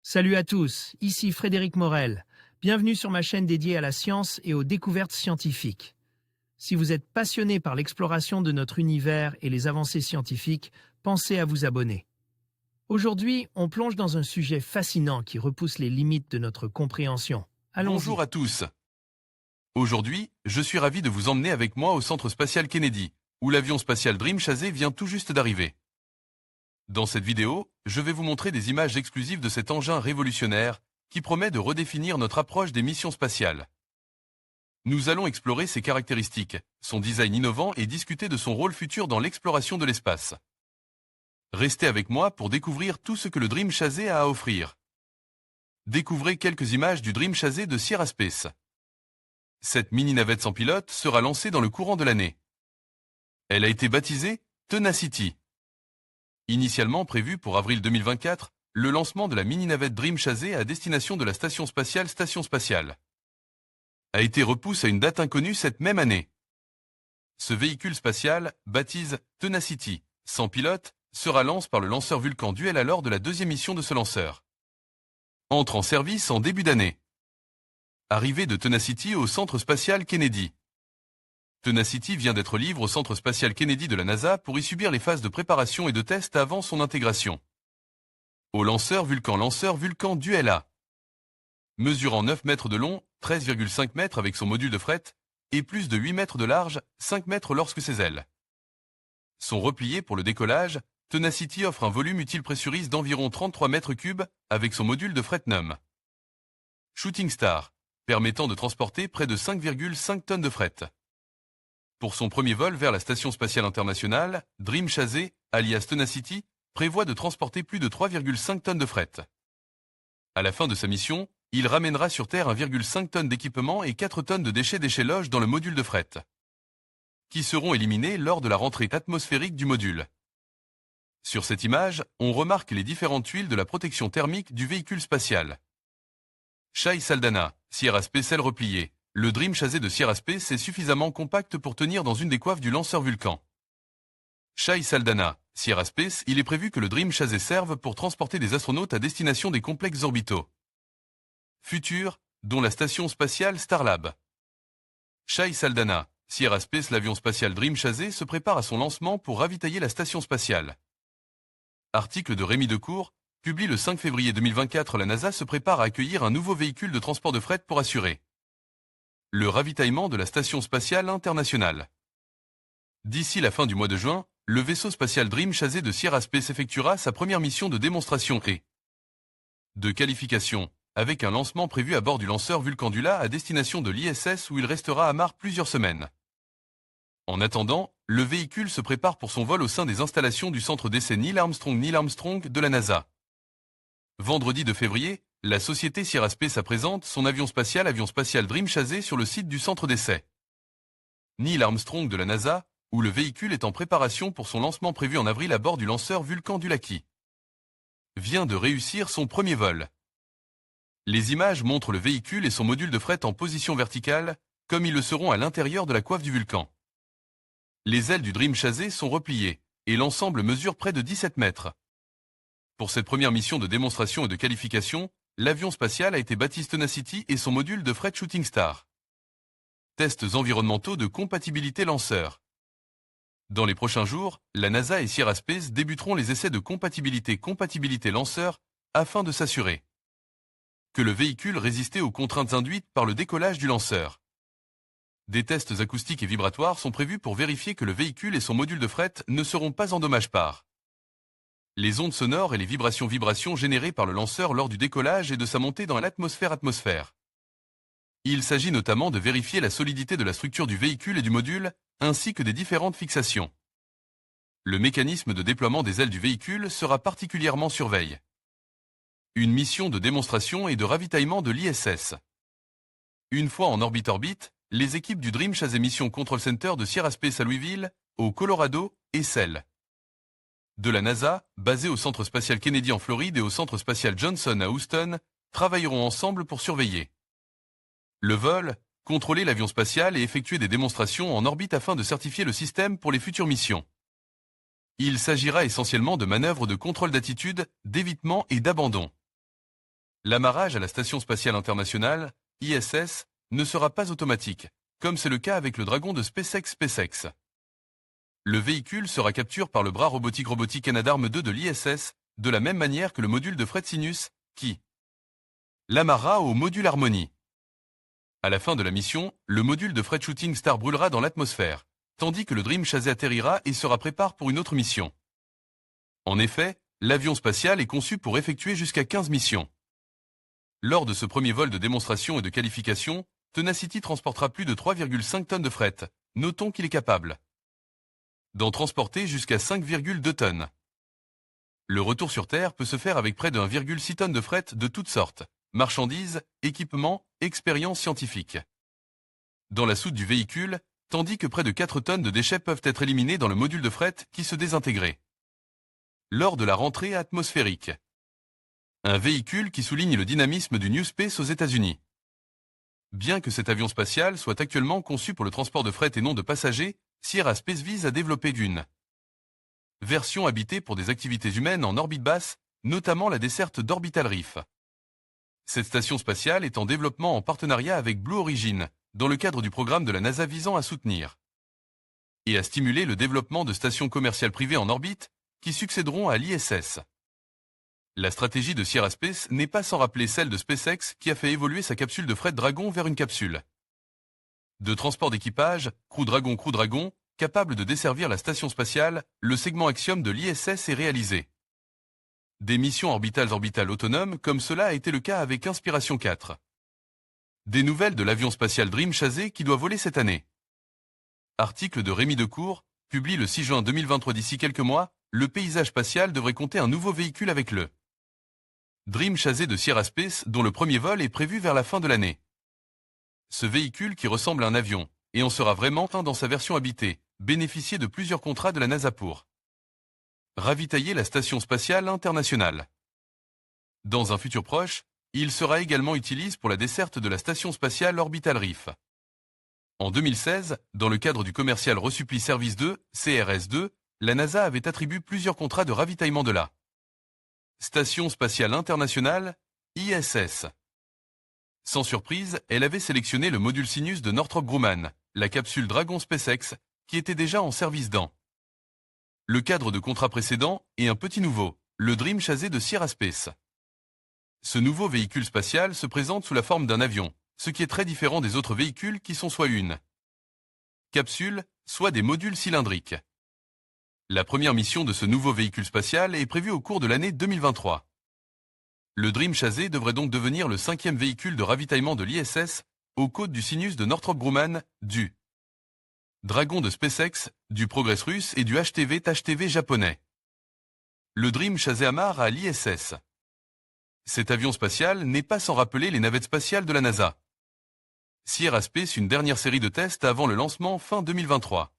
Salut à tous, ici Frédéric Morel. Bienvenue sur ma chaîne dédiée à la science et aux découvertes scientifiques. Si vous êtes passionné par l'exploration de notre univers et les avancées scientifiques, pensez à vous abonner. Aujourd'hui, on plonge dans un sujet fascinant qui repousse les limites de notre compréhension. Bonjour Allons-y. à tous. Aujourd'hui, je suis ravi de vous emmener avec moi au Centre spatial Kennedy, où l'avion spatial Dream Chasez vient tout juste d'arriver. Dans cette vidéo, je vais vous montrer des images exclusives de cet engin révolutionnaire qui promet de redéfinir notre approche des missions spatiales. Nous allons explorer ses caractéristiques, son design innovant et discuter de son rôle futur dans l'exploration de l'espace. Restez avec moi pour découvrir tout ce que le Dream Chasez a à offrir. Découvrez quelques images du Dream Chasez de Sierra Space. Cette mini-navette sans pilote sera lancée dans le courant de l'année. Elle a été baptisée Tenacity. Initialement prévu pour avril 2024, le lancement de la mini-navette Dream Chasez à destination de la Station Spatiale a été repoussé à une date inconnue cette même année. Ce véhicule spatial, baptise Tenacity, sans pilote, sera lancé par le lanceur Vulcan Duel lors de la deuxième mission de ce lanceur. Entre en service en début d'année. Arrivée de Tenacity au Centre spatial Kennedy. Tenacity vient d'être livré au Centre spatial Kennedy de la NASA pour y subir les phases de préparation et de test avant son intégration. Au lanceur Vulcan Duel A. Mesurant 9 mètres de long, 13,5 mètres avec son module de fret, et plus de 8 mètres de large, 5 mètres lorsque ses ailes sont repliées pour le décollage, Tenacity offre un volume utile pressurisé d'environ 33 mètres cubes avec son module de fret NUM. Shooting Star, permettant de transporter près de 5,5 tonnes de fret. Pour son premier vol vers la Station spatiale internationale, Dream Chasez, alias Tenacity, prévoit de transporter plus de 3,5 tonnes de fret. À la fin de sa mission, il ramènera sur Terre 1,5 tonnes d'équipement et 4 tonnes de déchets loges dans le module de fret, qui seront éliminés lors de la rentrée atmosphérique du module. Sur cette image, on remarque les différentes tuiles de la protection thermique du véhicule spatial. Shai Saldanha, Sierra Space aile repliée. Le Dream Chasez de Sierra Space est suffisamment compact pour tenir dans une des coiffes du lanceur Vulcan. Shai Saldanha, Sierra Space, il est prévu que le Dream Chasez serve pour transporter des astronautes à destination des complexes orbitaux futurs, dont la station spatiale Starlab. Shai Saldanha, Sierra Space, l'avion spatial Dream Chasez se prépare à son lancement pour ravitailler la station spatiale. Article de Rémi Decour, publié le 5 février 2024. La NASA se prépare à accueillir un nouveau véhicule de transport de fret pour assurer le ravitaillement de la Station spatiale internationale. D'ici la fin du mois de juin, le vaisseau spatial Dream Chasez de Sierra Space effectuera sa première mission de démonstration et de qualification, avec un lancement prévu à bord du lanceur Vulcan Duel A à destination de l'ISS où il restera amarré plusieurs semaines. En attendant, le véhicule se prépare pour son vol au sein des installations du centre d'essai Neil Armstrong de la NASA. Vendredi 2 février, la société Sierra Space présente son avion spatial Dream Chasez sur le site du centre d'essai Neil Armstrong de la NASA, où le véhicule est en préparation pour son lancement prévu en avril à bord du lanceur Vulcan Duel A qui vient de réussir son premier vol. Les images montrent le véhicule et son module de fret en position verticale, comme ils le seront à l'intérieur de la coiffe du Vulcan. Les ailes du Dream Chasez sont repliées, et l'ensemble mesure près de 17 mètres. Pour cette première mission de démonstration et de qualification, l'avion spatial a été baptisé Tenacity et son module de fret Shooting Star. Tests environnementaux de compatibilité lanceur. Dans les prochains jours, la NASA et Sierra Space débuteront les essais de compatibilité lanceur afin de s'assurer que le véhicule résistait aux contraintes induites par le décollage du lanceur. Des tests acoustiques et vibratoires sont prévus pour vérifier que le véhicule et son module de fret ne seront pas endommagés par les ondes sonores et les vibrations générées par le lanceur lors du décollage et de sa montée dans l'atmosphère. Il s'agit notamment de vérifier la solidité de la structure du véhicule et du module, ainsi que des différentes fixations. Le mécanisme de déploiement des ailes du véhicule sera particulièrement surveillé. Une mission de démonstration et de ravitaillement de l'ISS. Une fois en orbite, les équipes du Dream Chasez Mission Control Center de Sierra Space à Louisville, au Colorado, et celle de la NASA, basée au Centre spatial Kennedy en Floride et au Centre spatial Johnson à Houston, travailleront ensemble pour surveiller le vol, contrôler l'avion spatial et effectuer des démonstrations en orbite afin de certifier le système pour les futures missions. Il s'agira essentiellement de manœuvres de contrôle d'attitude, d'évitement et d'abandon. L'amarrage à la Station spatiale internationale, ISS, ne sera pas automatique, comme c'est le cas avec le Dragon de SpaceX. Le véhicule sera capturé par le bras robotique Canadarm2 de l'ISS, de la même manière que le module de Fred Sinus, qui l'amarra au module Harmony. À la fin de la mission, le module de Fred Shooting Star brûlera dans l'atmosphère, tandis que le Dream Shazé atterrira et sera préparé pour une autre mission. En effet, l'avion spatial est conçu pour effectuer jusqu'à 15 missions. Lors de ce premier vol de démonstration et de qualification, Tenacity transportera plus de 3,5 tonnes de fret. Notons qu'il est capable d'en transporter jusqu'à 5,2 tonnes. Le retour sur Terre peut se faire avec près de 1,6 tonnes de fret de toutes sortes, marchandises, équipements, expériences scientifiques. Dans la soute du véhicule, tandis que près de 4 tonnes de déchets peuvent être éliminés dans le module de fret qui se désintégrait lors de la rentrée atmosphérique. Un véhicule qui souligne le dynamisme du New Space aux États-Unis. Bien que cet avion spatial soit actuellement conçu pour le transport de fret et non de passagers, Sierra Space vise à développer une version habitée pour des activités humaines en orbite basse, notamment la desserte d'Orbital Reef. Cette station spatiale est en développement en partenariat avec Blue Origin, dans le cadre du programme de la NASA visant à soutenir et à stimuler le développement de stations commerciales privées en orbite qui succéderont à l'ISS. La stratégie de Sierra Space n'est pas sans rappeler celle de SpaceX qui a fait évoluer sa capsule de fret Dragon vers une capsule de transport d'équipage, Crew Dragon, capable de desservir la station spatiale. Le segment Axiom de l'ISS est réalisé. Des missions orbitales autonomes comme cela a été le cas avec Inspiration 4. Des nouvelles de l'avion spatial Dream Shazé qui doit voler cette année. Article de Rémi Decour, publié le 6 juin 2023. D'ici quelques mois, le paysage spatial devrait compter un nouveau véhicule avec le Dream Shazé de Sierra Space, dont le premier vol est prévu vers la fin de l'année. Ce véhicule qui ressemble à un avion, et en sera vraiment un dans sa version habitée, bénéficier de plusieurs contrats de la NASA pour ravitailler la Station spatiale internationale. Dans un futur proche, il sera également utilisé pour la desserte de la Station spatiale Orbital Reef. En 2016, dans le cadre du Commercial Resupply Service 2, CRS2, la NASA avait attribué plusieurs contrats de ravitaillement de la Station spatiale internationale, ISS. Sans surprise, elle avait sélectionné le module Sinus de Northrop Grumman, la capsule Dragon SpaceX, qui était déjà en service dans le cadre de contrats précédents, et un petit nouveau, le Dream Shazé de Sierra Space. Ce nouveau véhicule spatial se présente sous la forme d'un avion, ce qui est très différent des autres véhicules qui sont soit une capsule, soit des modules cylindriques. La première mission de ce nouveau véhicule spatial est prévue au cours de l'année 2023. Le Dream Shazé devrait donc devenir le 5e véhicule de ravitaillement de l'ISS, aux côtes du Sinus de Northrop Grumman, du Dragon de SpaceX, du Progress russe et du HTV japonais. Le Dream Shazé amarre à l'ISS. Cet avion spatial n'est pas sans rappeler les navettes spatiales de la NASA. Sierra Space une dernière série de tests avant le lancement fin 2023.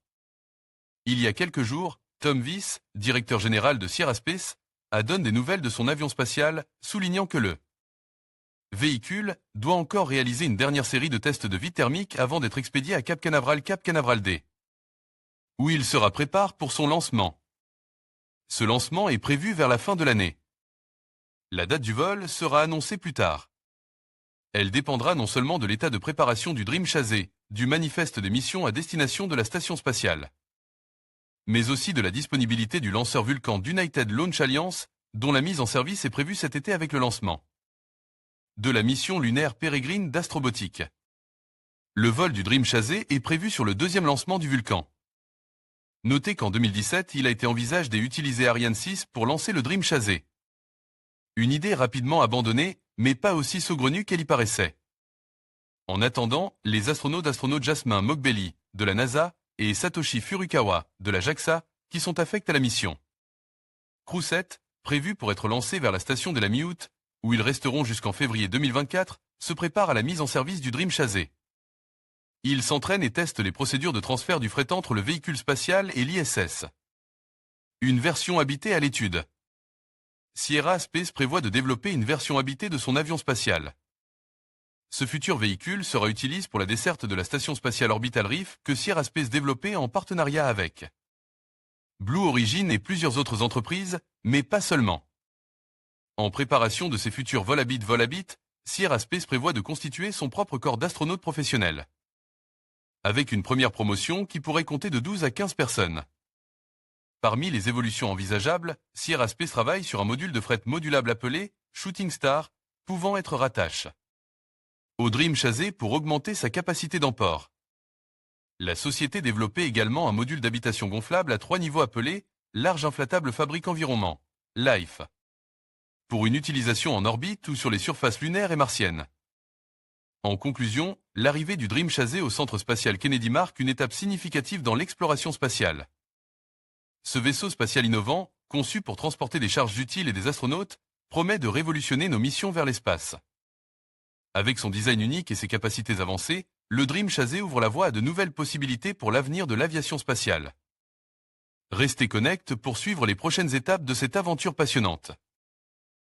Il y a quelques jours, Tom Viss, directeur général de Sierra Space, a donné des nouvelles de son avion spatial, soulignant que le véhicule doit encore réaliser une dernière série de tests de vie thermique avant d'être expédié à Cap Canaveral D, où il sera préparé pour son lancement. Ce lancement est prévu vers la fin de l'année. La date du vol sera annoncée plus tard. Elle dépendra non seulement de l'état de préparation du Dream Shazé, du manifeste des missions à destination de la station spatiale, mais aussi de la disponibilité du lanceur Vulcan d'United Launch Alliance, dont la mise en service est prévue cet été avec le lancement de la mission lunaire Peregrine d'Astrobotic. Le vol du Dream Shazé est prévu sur le 2e lancement du Vulcan. Notez qu'en 2017, il a été envisagé d'utiliser Ariane 6 pour lancer le Dream Shazé. Une idée rapidement abandonnée, mais pas aussi saugrenue qu'elle y paraissait. En attendant, les astronautes Jasmin Moghbeli, de la NASA, et Satoshi Furukawa, de la JAXA, qui sont affectés à la mission Crew 7, prévue pour être lancée vers la station de la mi-août, où ils resteront jusqu'en février 2024, se préparent à la mise en service du Dream Shazé. Ils s'entraînent et testent les procédures de transfert du fret entre le véhicule spatial et l'ISS. Une version habitée à l'étude. Sierra Space prévoit de développer une version habitée de son avion spatial. Ce futur véhicule sera utilisé pour la desserte de la station spatiale Orbital Reef que Sierra Space développait en partenariat avec Blue Origin et plusieurs autres entreprises, mais pas seulement. En préparation de ses futurs Volabit, Sierra Space prévoit de constituer son propre corps d'astronautes professionnels. Avec une première promotion qui pourrait compter de 12 à 15 personnes. Parmi les évolutions envisageables, Sierra Space travaille sur un module de fret modulable appelé Shooting Star, pouvant être rattaché au Dream Chasé pour augmenter sa capacité d'emport. La société développait également un module d'habitation gonflable à 3 niveaux appelé Large Inflatable Fabrique Environnement, LIFE, pour une utilisation en orbite ou sur les surfaces lunaires et martiennes. En conclusion, l'arrivée du Dream Chasé au Centre spatial Kennedy marque une étape significative dans l'exploration spatiale. Ce vaisseau spatial innovant, conçu pour transporter des charges utiles et des astronautes, promet de révolutionner nos missions vers l'espace. Avec son design unique et ses capacités avancées, le Dream Chasé ouvre la voie à de nouvelles possibilités pour l'avenir de l'aviation spatiale. Restez connectés pour suivre les prochaines étapes de cette aventure passionnante.